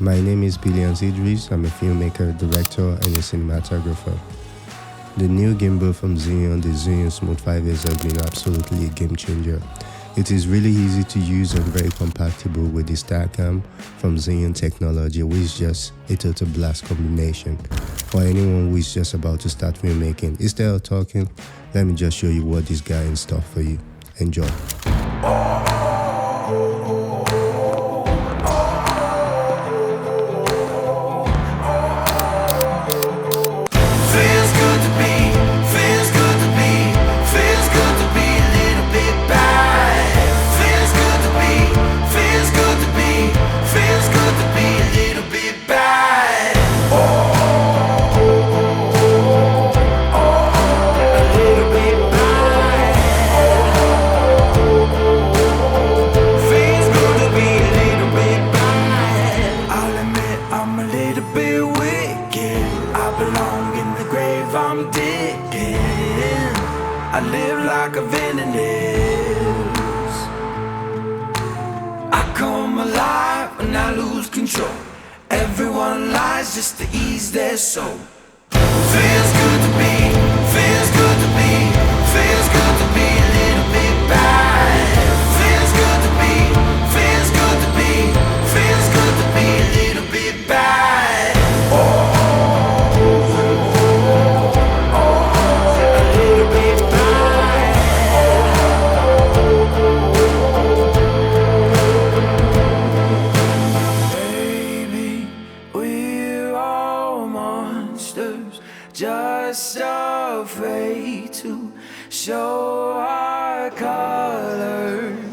My name is Billions Idris. I'm a filmmaker, director, and a cinematographer. The new gimbal from ZHIYUN, the ZHIYUN Smooth 5S, has been absolutely a game changer. It is really easy to use and very compatible with the Starcam from ZHIYUN Technology, which is just a total blast combination for anyone who is just about to start filmmaking. Instead of talking, let me just show you what this guy in store for you. Enjoy. I'm digging. I live like a venom is. I come alive when I lose control. Everyone lies just to ease their soul. Feels good to be, feels good to be, feels good to be a little bit bad. Feels good to be, feels good to be, feels good to be a little bit bad. Just afraid to show our colors.